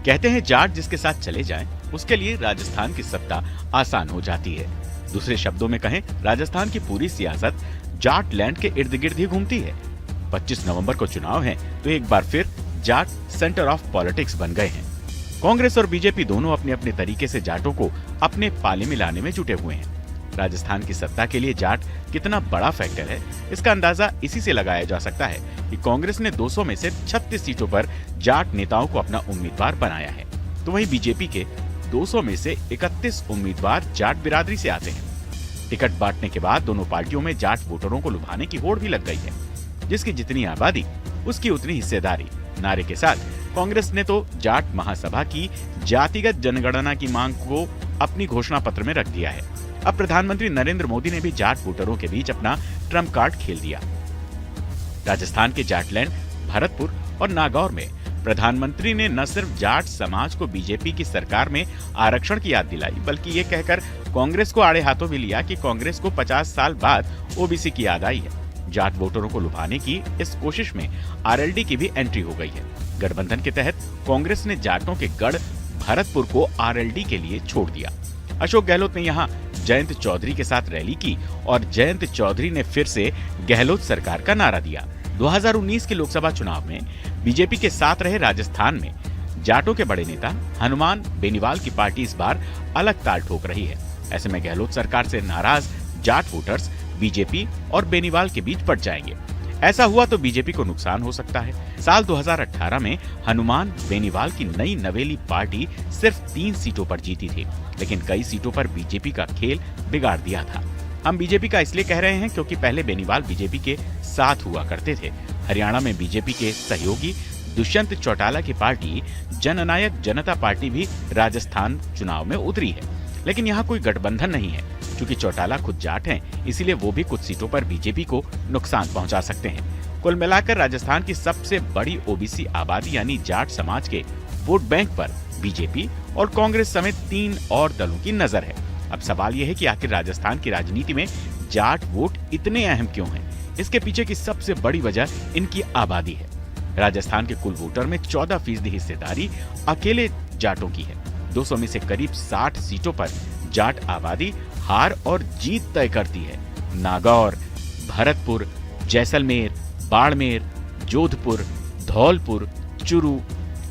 कहते हैं जाट जिसके साथ चले जाएं, उसके लिए राजस्थान की सत्ता आसान हो जाती है। दूसरे शब्दों में कहें, राजस्थान की पूरी सियासत जाट लैंड के इर्द गिर्द ही घूमती है। 25 नवंबर को चुनाव है, तो एक बार फिर जाट सेंटर ऑफ पॉलिटिक्स बन गए हैं। कांग्रेस और बीजेपी दोनों अपने अपने तरीके से जाटों को अपने पाले में लाने में जुटे हुए हैं। राजस्थान की सत्ता के लिए जाट कितना बड़ा फैक्टर है, इसका अंदाजा इसी से लगाया जा सकता है कि कांग्रेस ने 200 में से 36 सीटों पर जाट नेताओं को अपना उम्मीदवार बनाया है, तो वहीं बीजेपी के 200 में से 31 उम्मीदवार जाट बिरादरी से आते हैं। टिकट बांटने के बाद दोनों पार्टियों में जाट वोटरों को लुभाने की होड़ भी लग गई है। जिसकी जितनी आबादी उसकी उतनी हिस्सेदारी नारे के साथ कांग्रेस ने तो जाट महासभा की जातिगत जनगणना की मांग को अपनी घोषणा पत्र में रख दिया है। अब प्रधानमंत्री नरेंद्र मोदी ने भी जाट वोटरों के बीच अपना ट्रम्प कार्ड खेल दिया। राजस्थान के जाटलैंड, भरतपुर और नागौर में प्रधानमंत्री ने न सिर्फ जाट समाज को बीजेपी की सरकार में आरक्षण की याद दिलाई, बल्कि ये कहकर कांग्रेस को आड़े हाथों भी लिया कि कांग्रेस को 50 साल बाद ओबीसी की याद आई है। जाट वोटरों को लुभाने की इस कोशिश में आरएलडी की भी एंट्री हो गई है। गठबंधन के तहत कांग्रेस ने जाटों के गढ़ भरतपुर को आरएलडी के लिए छोड़ दिया। अशोक गहलोत ने यहाँ जयंत चौधरी के साथ रैली की और जयंत चौधरी ने फिर से गहलोत सरकार का नारा दिया। 2019 के लोकसभा चुनाव में बीजेपी के साथ रहे राजस्थान में जाटों के बड़े नेता हनुमान बेनीवाल की पार्टी इस बार अलग ताल ठोक रही है। ऐसे में गहलोत सरकार से नाराज जाट वोटर्स बीजेपी और बेनीवाल के बीच पड़ जाएंगे। ऐसा हुआ तो बीजेपी को नुकसान हो सकता है। साल 2018 में हनुमान बेनीवाल की नई नवेली पार्टी सिर्फ 3 सीटों पर जीती थी, लेकिन कई सीटों पर बीजेपी का खेल बिगाड़ दिया था। हम बीजेपी का इसलिए कह रहे हैं क्योंकि पहले बेनीवाल बीजेपी के साथ हुआ करते थे। हरियाणा में बीजेपी के सहयोगी दुष्यंत चौटाला की पार्टी जननायक जनता पार्टी भी राजस्थान चुनाव में उतरी है, लेकिन यहाँ कोई गठबंधन नहीं है। क्योंकि चौटाला खुद जाट हैं, इसीलिए वो भी कुछ सीटों पर बीजेपी को नुकसान पहुंचा सकते हैं। कुल मिलाकर राजस्थान की सबसे बड़ी ओबीसी आबादी यानी जाट समाज के वोट बैंक पर बीजेपी और कांग्रेस समेत 3 और दलों की नजर है। अब सवाल यह है कि आखिर राजस्थान की राजनीति में जाट वोट इतने अहम क्यों हैं? इसके पीछे की सबसे बड़ी वजह इनकी आबादी है। राजस्थान के कुल वोटर में 14% हिस्सेदारी अकेले जाटों की है। 200 में से करीब 60 सीटों पर जाट आबादी हार और जीत तय करती है। नागौर, भरतपुर, जैसलमेर, बाड़मेर, जोधपुर, धौलपुर, चुरू,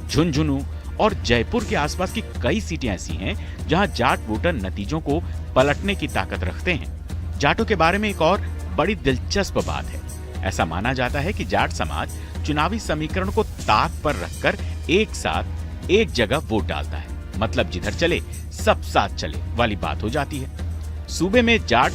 झुंझुनू और जयपुर के आसपास की कई सीटें ऐसी हैं जहां जाट वोटर नतीजों को पलटने की ताकत रखते हैं। जाटों के बारे में एक और बड़ी दिलचस्प बात है। ऐसा माना जाता है कि जाट समाज चुनावी समीकरण को ताक पर रखकर एक साथ एक जगह वोट डालता है। मतलब जिधर चले सब साथ चले वाली बात हो जाती है। सूबे में जाट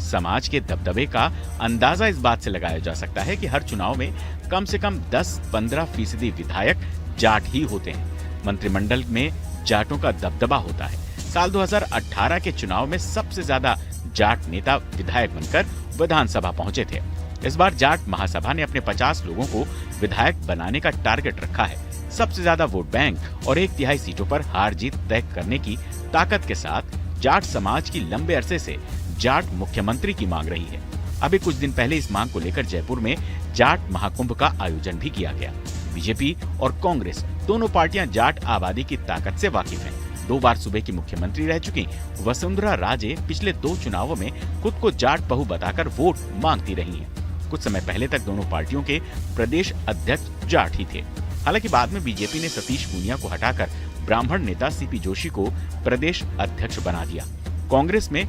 समाज के दबदबे का अंदाजा इस बात से लगाया जा सकता है कि हर चुनाव में कम से कम 10-15% विधायक जाट ही होते हैं। मंत्रिमंडल में जाटों का दबदबा होता है। साल 2018 के चुनाव में सबसे ज्यादा जाट नेता विधायक बनकर विधानसभा पहुंचे थे। इस बार जाट महासभा ने अपने 50 लोगों को विधायक बनाने का टारगेट रखा है। सबसे ज्यादा वोट बैंक और 1/3 सीटों पर हार जीत तय करने की ताकत के साथ जाट समाज की लंबे अरसे से जाट मुख्यमंत्री की मांग रही है। अभी कुछ दिन पहले इस मांग को लेकर जयपुर में जाट महाकुंभ का आयोजन भी किया गया। बीजेपी और कांग्रेस दोनों पार्टियां जाट आबादी की ताकत से वाकिफ हैं। 2 बार सूबे की मुख्यमंत्री रह चुकी वसुंधरा राजे पिछले 2 चुनावों में खुद को जाट बहू बताकर वोट मांगती रही हैं। कुछ समय पहले तक दोनों पार्टियों के प्रदेश अध्यक्ष जाट ही थे। हालांकि बाद में बीजेपी ने सतीश पूनिया को हटाकर ब्राह्मण नेता सीपी जोशी को प्रदेश अध्यक्ष बना दिया। कांग्रेस में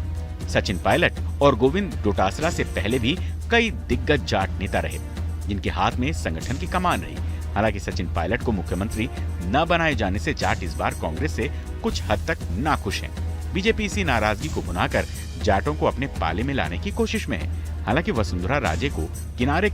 सचिन पायलट और गोविंद डोटासरा से पहले भी कई दिग्गज जाट नेता रहे, जिनके हाथ में संगठन की कमान रही। हालांकि सचिन पायलट को मुख्यमंत्री न बनाए जाने से जाट इस बार कांग्रेस से कुछ हद तक नाखुश हैं। बीजेपी इसी नाराजगी को भुनाकर जाटों को अपने पाले में लाने की कोशिश में है। हालांकि वसुंधरा राजे को किनारे